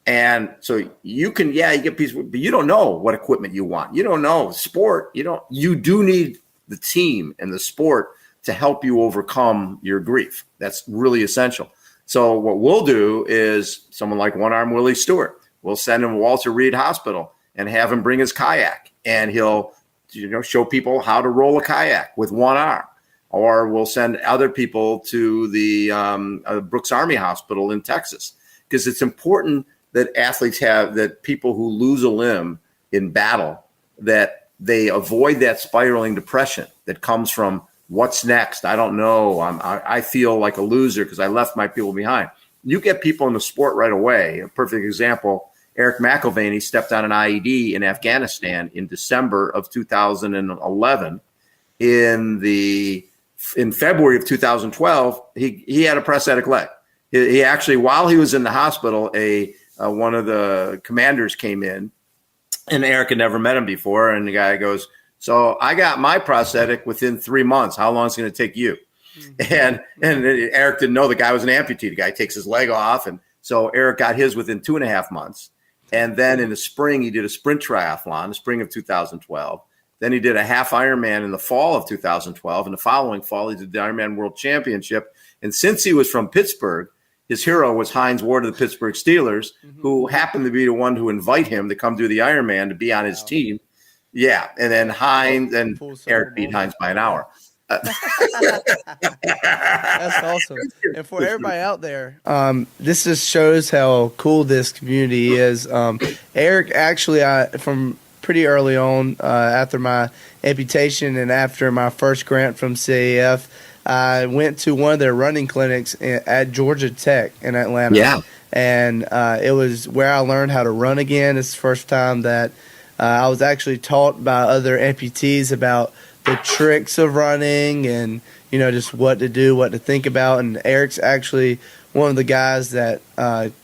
And so you get pieces, but you don't know what equipment you want. You don't know sport. You do need the team and the sport to help you overcome your grief. That's really essential. So what we'll do is, someone like One Arm Willie Stewart we'll send him to Walter Reed Hospital and have him bring his kayak, and he'll show people how to roll a kayak with one arm. Or we'll send other people to the Brooks Army Hospital in Texas, because it's important that athletes that people who lose a limb in battle, that they avoid that spiraling depression that comes from what's next. I don't know. I feel like a loser because I left my people behind. You get people in the sport right away. A perfect example, Eric McIlvaney stepped on an IED in Afghanistan in December of 2011. In February of 2012, he had a prosthetic leg. He actually, while he was in the hospital, one of the commanders came in, and Eric had never met him before. And the guy goes, "So I got my prosthetic within 3 months. How long is it going to take you?" Mm-hmm. And Eric didn't know the guy was an amputee. The guy takes his leg off. And so Eric got his within 2.5 months. And then in the spring, he did a sprint triathlon, the spring of 2012. Then he did a half Ironman in the fall of 2012. And the following fall, he did the Ironman World Championship. And since he was from Pittsburgh, his hero was Hines Ward of the Pittsburgh Steelers, mm-hmm. who happened to be the one to invite him to come do the Ironman to be on his team. Yeah. And then Hines and Eric beat Hines by an hour. That's awesome. And for everybody out there, this just shows how cool this community is. Eric, actually, from pretty early on, after my amputation and after my first grant from CAF, I went to one of their running clinics at Georgia Tech in Atlanta. Yeah. And it was where I learned how to run again. It's the first time that I was actually taught by other amputees about the tricks of running and, just what to do, what to think about. And Eric's actually one of the guys that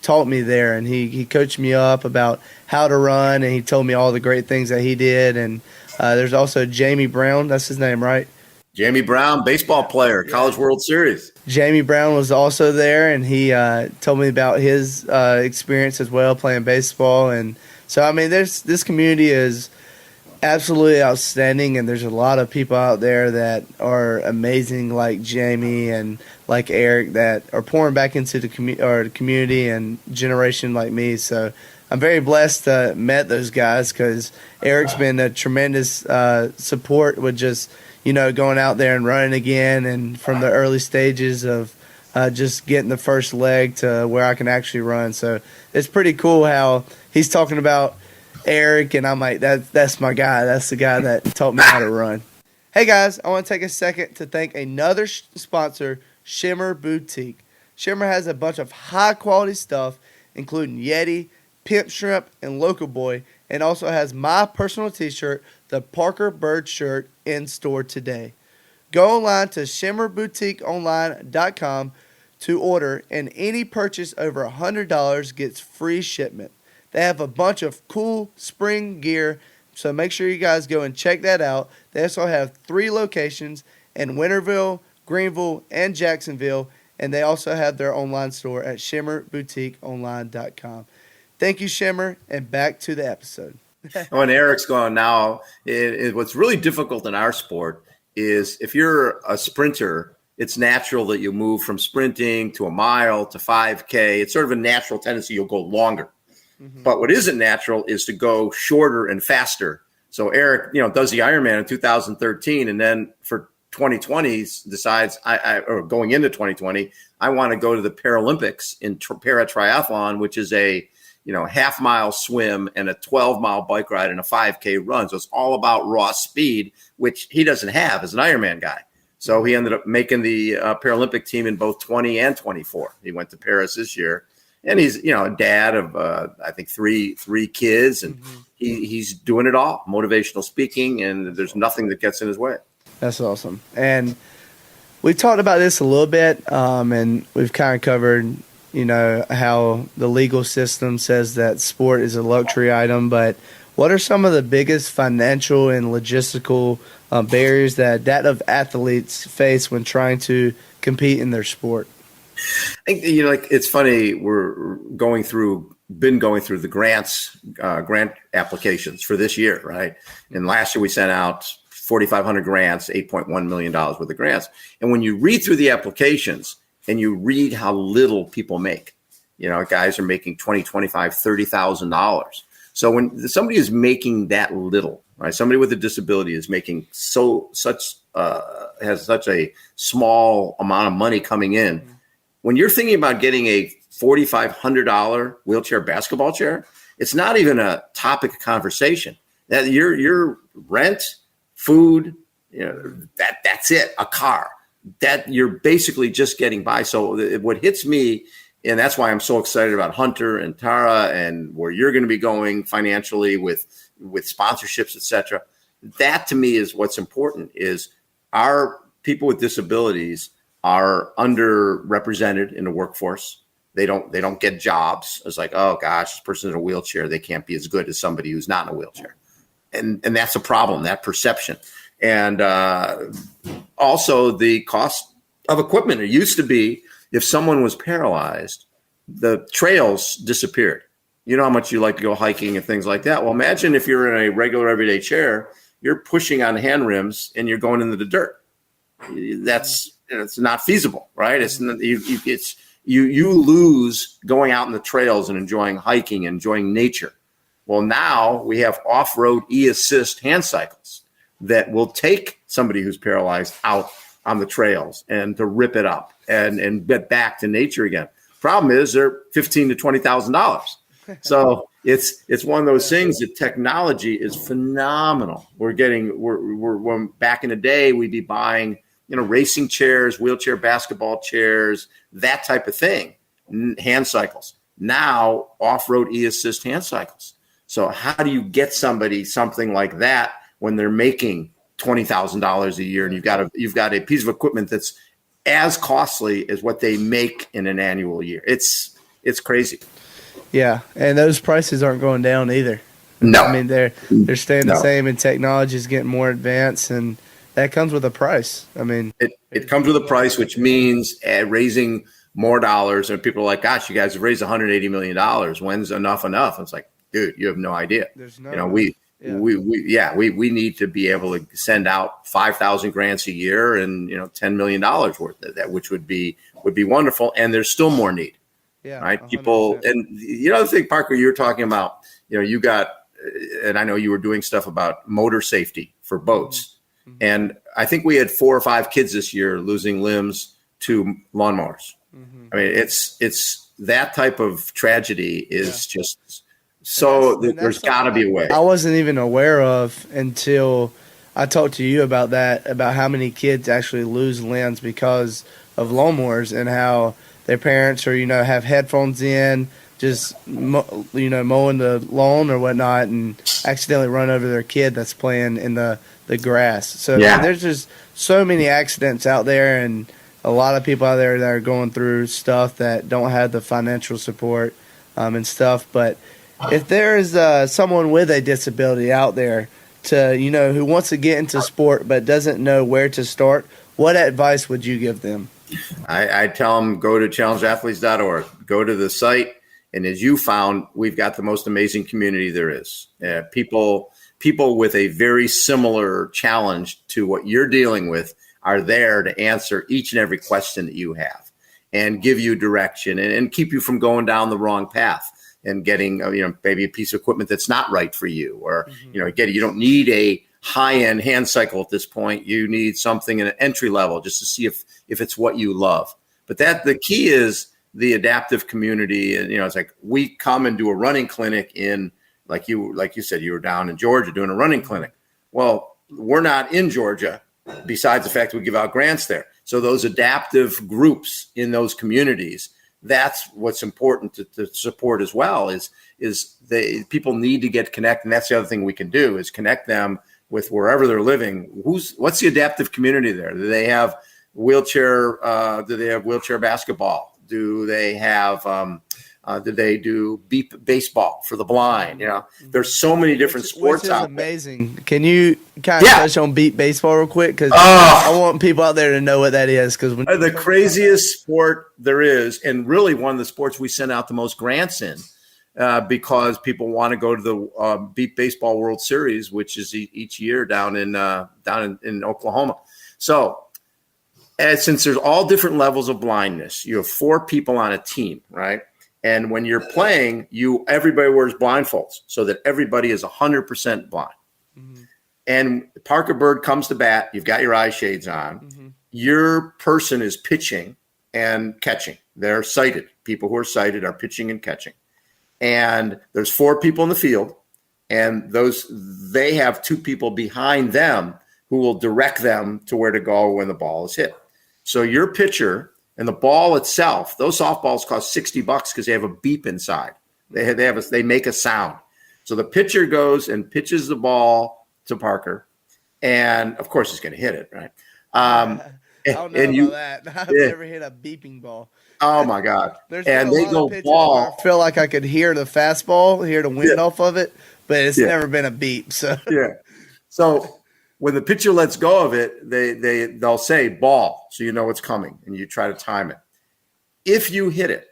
taught me there, and he coached me up about how to run, and he told me all the great things that he did. And there's also Jamie Brown. That's his name, right? Jamie Brown, baseball player, College World Series. Jamie Brown was also there, and he told me about his experience as well playing baseball. And so, I mean, this community is absolutely outstanding, and there's a lot of people out there that are amazing, like Jamie and like Eric, that are pouring back into the community and generation like me. So I'm very blessed to met those guys, because Eric's been a tremendous support with just going out there and running again, and from the early stages of just getting the first leg to where I can actually run. So it's pretty cool how he's talking about Eric, and I'm like, that's my guy. That's the guy that taught me how to run. Hey guys, I want to take a second to thank another sponsor, Shimmer Boutique. Shimmer has a bunch of high quality stuff, including Yeti, Pimp Shrimp, and Local Boy, and also has my personal t-shirt, the Parker Byrd shirt, in store today. Go online to shimmerboutiqueonline.com to order, and any purchase over $100 gets free shipment. They have a bunch of cool spring gear, so make sure you guys go and check that out. They also have 3 locations in Winterville, Greenville, and Jacksonville, and they also have their online store at shimmerboutiqueonline.com. Thank you, Shimmer, and back to the episode. And Eric's going now. What's really difficult in our sport is if you're a sprinter, it's natural that you move from sprinting to a mile to 5K. It's sort of a natural tendency. You'll go longer. Mm-hmm. But what isn't natural is to go shorter and faster. So Eric, does the Ironman in 2013, and then for 2020 decides, or going into 2020, I want to go to the Paralympics in para-triathlon, which is a half-mile swim and a 12-mile bike ride and a 5K run. So it's all about raw speed, which he doesn't have as an Ironman guy. So he ended up making the Paralympic team in both 20 and 24. He went to Paris this year. And he's, a dad of, I think, three kids, and mm-hmm. he's doing it all, motivational speaking, and there's nothing that gets in his way. That's awesome. And we talked about this a little bit, and we've kind of covered, how the legal system says that sport is a luxury item, but what are some of the biggest financial and logistical barriers that of athletes face when trying to compete in their sport? I think, it's funny, we're been going through the grant applications for this year, right? And last year we sent out 4,500 grants, $8.1 million worth of grants. And when you read through the applications and you read how little people make, Guys are making $20, $25, $30,000. So when somebody is making that little, right? Somebody with a disability is making has such a small amount of money coming in. Mm-hmm. When you're thinking about getting a $4,500 wheelchair basketball chair, it's not even a topic of conversation. That your rent, food, that's it. A car that you're basically just getting by. So what hits me, and that's why I'm so excited about Hunter and Tara and where you're going to be going financially with sponsorships, et cetera. That to me is what's important. Is our people with disabilities are underrepresented in the workforce. They don't get jobs. It's like, oh gosh, this person's in a wheelchair. They can't be as good as somebody who's not in a wheelchair. And that's a problem, that perception. And also the cost of equipment. It used to be if someone was paralyzed, the trails disappeared. You know how much you like to go hiking and things like that. Well, imagine if you're in a regular everyday chair, you're pushing on hand rims and you're going into the dirt. It's not feasible, right? It's you lose going out in the trails and enjoying hiking, enjoying nature. Well, now we have off-road e-assist hand cycles that will take somebody who's paralyzed out on the trails and to rip it up and get back to nature again. Problem is they're $15,000 to $20,000. So it's one of those things that technology is phenomenal. We're back in the day, we'd be buying, racing chairs, wheelchair basketball chairs, that type of thing, hand cycles. Now off-road e-assist hand cycles. So how do you get somebody something like that when they're making $20,000 a year and you've got a piece of equipment that's as costly as what they make in an annual year? It's crazy. Yeah, and those prices aren't going down either. No, I mean they're staying the same, and technology is getting more advanced, and that comes with a price. I mean, it comes with a price, which means raising more dollars. And people are like, "Gosh, you guys have raised $180 million. When's enough?" It's like, dude, you have no idea. There's no, we need to be able to send out 5,000 grants a year and $10 million worth of that, which would be wonderful. And there's still more need. Yeah, right. 100%. People, and the other thing, Parker, you're talking about, you got, and I know you were doing stuff about motor safety for boats. Mm-hmm. And I think we had 4 or 5 kids this year losing limbs to lawnmowers. Mm-hmm. I mean, it's that type of tragedy is just so there's got to be a way. I wasn't even aware of until I talked to you about that, about how many kids actually lose limbs because of lawnmowers and how their parents are, have headphones in, just, mowing the lawn or whatnot and accidentally run over their kid that's playing in the grass. So there's just so many accidents out there and a lot of people out there that are going through stuff that don't have the financial support and stuff. But if there is someone with a disability out there to, who wants to get into sport but doesn't know where to start, what advice would you give them? I tell them, go to challengeathletes.org, go to the site. And as you found, we've got the most amazing community there is. People with a very similar challenge to what you're dealing with are there to answer each and every question that you have and give you direction and keep you from going down the wrong path and getting, maybe a piece of equipment that's not right for you or, you don't need a high-end hand cycle at this point. You need something in an entry level just to see if it's what you love. But the key is the adaptive community. And, it's like we come and do a running clinic in, like you said, you were down in Georgia doing a running clinic. Well, we're not in Georgia besides the fact that we give out grants there. So those adaptive groups in those communities, that's what's important to support as well is people need to get connected. And that's the other thing we can do is connect them with wherever they're living. What's the adaptive community there? Do they have wheelchair basketball? Do they have do they do baseball for the blind? There's so many different sports out there. Amazing. Can you kind of touch on beat baseball real quick? Because I want people out there to know what that is. Because the craziest sport there is, and really one of the sports we send out the most grants in, because people want to go to the Beat Baseball World Series, which is each year down in Oklahoma. So, since there's all different levels of blindness, you have 4 people on a team, right? And when you're playing, everybody wears blindfolds so that everybody is 100% blind. Mm-hmm. And Parker Byrd comes to bat. You've got your eye shades on. Mm-hmm. Your person is pitching and catching. They're sighted. People who are sighted are pitching and catching. And there's 4 people in the field, and they have 2 people behind them who will direct them to where to go when the ball is hit. So your pitcher and the ball itself, those softballs cost $60 because they have a beep inside. They make a sound. So the pitcher goes and pitches the ball to Parker, and of course he's going to hit it, right? I don't know about that. I've never hit a beeping ball. Oh my God! There's and they go ball. I feel like I could hear the fastball, hear the wind off of it, but it's never been a beep. So So when the pitcher lets go of it, they'll say ball, so you know it's coming, and you try to time it. If you hit it,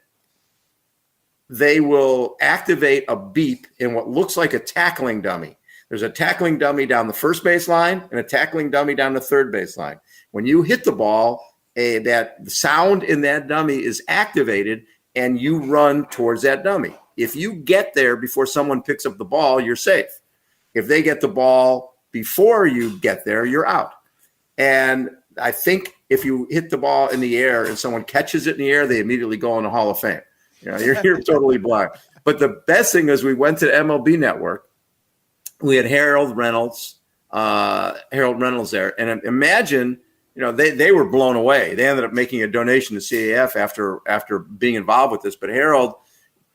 they will activate a beep in what looks like a tackling dummy. There's a tackling dummy down the first baseline and a tackling dummy down the third baseline. When you hit the ball, that sound in that dummy is activated, and you run towards that dummy. If you get there before someone picks up the ball, you're safe. If they get the ball before you get there, you're out. And I think if you hit the ball in the air and someone catches it in the air, they immediately go in the Hall of Fame. You're totally blind. But the best thing is we went to MLB Network. We had Harold Reynolds there. And imagine, they were blown away. They ended up making a donation to CAF after being involved with this. But Harold,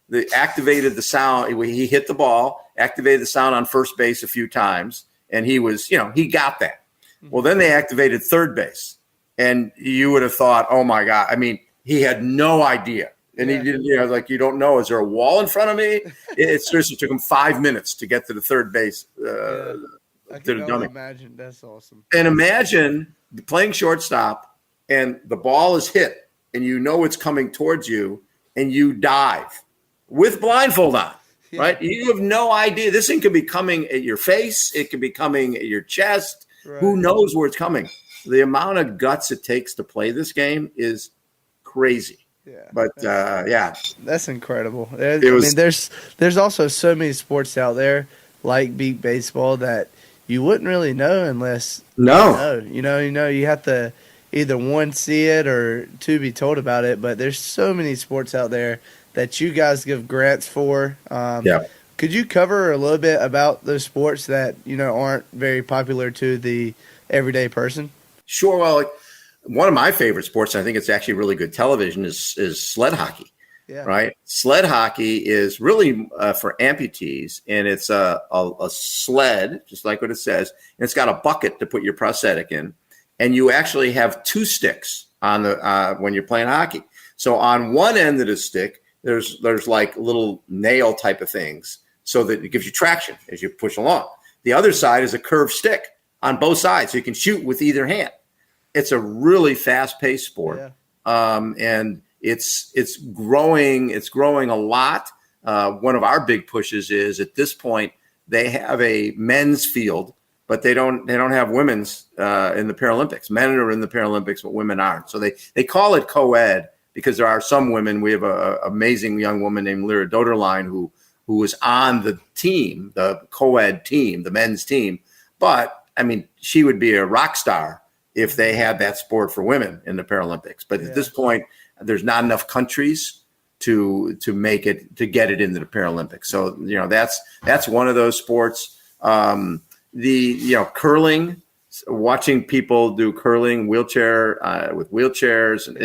they activated the sound. He hit the ball, activated the sound on first base a few times, and he was, he got that. Well, then they activated third base, and you would have thought, oh my God. I mean, he had no idea. And he didn't, like, you don't know, is there a wall in front of me? It seriously took him 5 minutes to get to the third base. I can only imagine. That's awesome. And imagine playing shortstop, and the ball is hit, and you know it's coming towards you, and you dive with blindfold on, right? You have no idea. This thing could be coming at your face. It could be coming at your chest. Right. Who knows where it's coming? The amount of guts it takes to play this game is crazy. Yeah, but that's incredible. There's also so many sports out there like beat baseball that you wouldn't really know unless you know. You have to either one see it or two be told about it. But there's so many sports out there that you guys give grants for. Could you cover a little bit about those sports that aren't very popular to the everyday person? Sure. Well, one of my favorite sports, I think it's actually really good television, is sled hockey. Yeah. Right? Sled hockey is really for amputees, and it's a sled, just like what it says, and it's got a bucket to put your prosthetic in, and you actually have 2 sticks on the when you're playing hockey. So on one end of the stick, there's like little nail type of things, so that it gives you traction as you push along. The other side is a curved stick on both sides, so you can shoot with either hand. It's a really fast-paced sport, and it's growing. It's growing a lot. One of our big pushes is at this point they have a men's field, but they don't have women's in the Paralympics. Men are in the Paralympics, but women aren't. So they call it co-ed because there are some women. We have an amazing young woman named Lyra Doderline who was on the team, the co-ed team, the men's team. But I mean, she would be a rock star if they had that sport for women in the Paralympics. But at this point, there's not enough countries to make it, to get it into the Paralympics. So, that's one of those sports. Curling, watching people do curling, with wheelchairs. And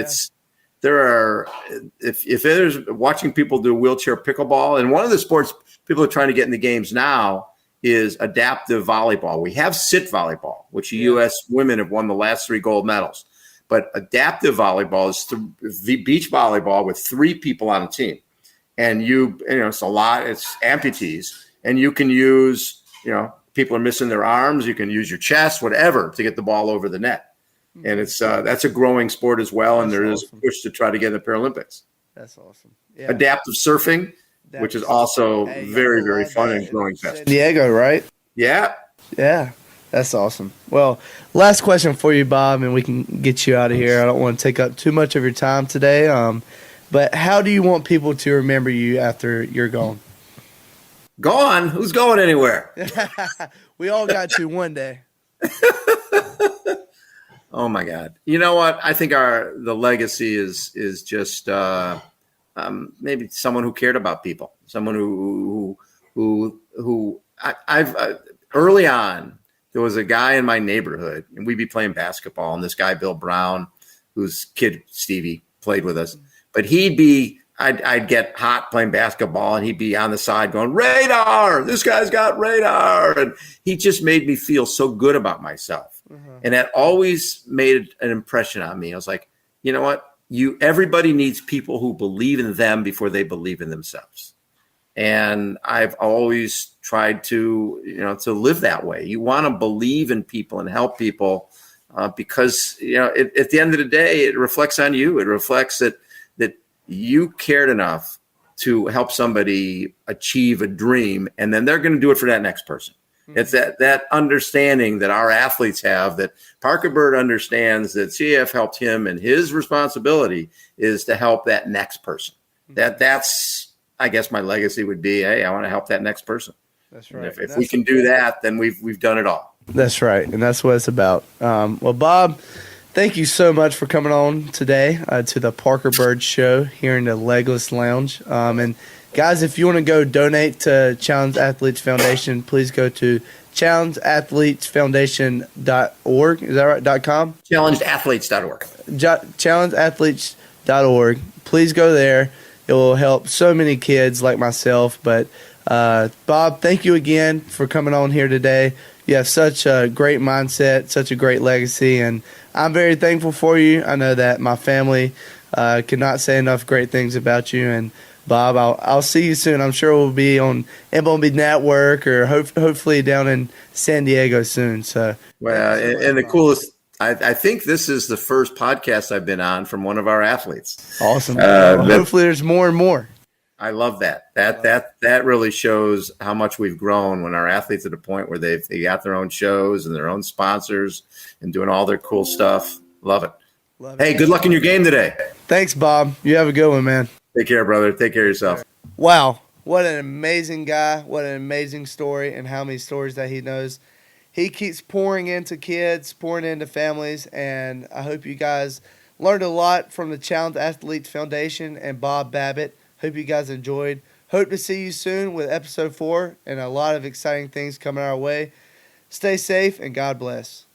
if there's watching people do wheelchair pickleball, and one of the sports people are trying to get in the games now is adaptive volleyball. We have sit volleyball, which the U.S. women have won the last 3 gold medals. But adaptive volleyball is beach volleyball with 3 people on a team. And it's a lot, it's amputees. And you can use, people are missing their arms. You can use your chest, whatever, to get the ball over the net. And it's that's a growing sport as well. And there is a push to try to get in the Paralympics. That's awesome. Yeah. Adaptive surfing, which is also very, very fun and growing fast. San Diego, right? Yeah. Yeah. That's awesome. Well, last question for you, Bob, and we can get you out of here. I don't want to take up too much of your time today. But how do you want people to remember you after you're gone? Gone? Who's going anywhere? We all got to one day. Oh my God! You know what? I think the legacy is just maybe someone who cared about people, someone I've early on. There was a guy in my neighborhood, and we'd be playing basketball, and this guy Bill Brown, whose kid Stevie played with us, but I'd get hot playing basketball, and he'd be on the side going, "Radar! This guy's got radar!" And he just made me feel so good about myself. And that always made an impression on me. I was like, you know what? Everybody needs people who believe in them before they believe in themselves. And I've always tried to live that way. You want to believe in people and help people because, at the end of the day, it reflects on you. It reflects that you cared enough to help somebody achieve a dream, and then they're going to do it for that next person. It's that understanding that our athletes have, that Parker Byrd understands that CAF helped him, and his responsibility is to help that next person. That's, I guess my legacy would be, hey, I want to help that next person. That's right. And if we can do that, then we've done it all. That's right. And that's what it's about. Well, Bob, thank you so much for coming on today to the Parker Byrd Show here in the Legless Lounge. And guys, if you want to go donate to Challenge Athletes Foundation, please go to challengeathletesfoundation.org. Is that right? .com? Challengedathletes.org. Challengeathletes.org. Please go there. It will help so many kids like myself. But Bob, thank you again for coming on here today. You have such a great mindset, such a great legacy, and I'm very thankful for you. I know that my family cannot say enough great things about you. And Bob, I'll see you soon. I'm sure we'll be on MLB Network or hopefully down in San Diego soon. So, well, and the coolest, I think this is the first podcast I've been on from one of our athletes. Awesome. Hopefully there's more and more. I love that. That really shows how much we've grown when our athletes at a point where they got their own shows and their own sponsors and doing all their cool stuff. Love it. Hey, good luck in your game today. Thanks, Bob. You have a good one, man. Take care, brother. Take care of yourself. Wow. What an amazing guy. What an amazing story, and how many stories that he knows. He keeps pouring into kids, pouring into families, and I hope you guys learned a lot from the Challenge Athletes Foundation and Bob Babbitt. Hope you guys enjoyed. Hope to see you soon with episode 4 and a lot of exciting things coming our way. Stay safe and God bless.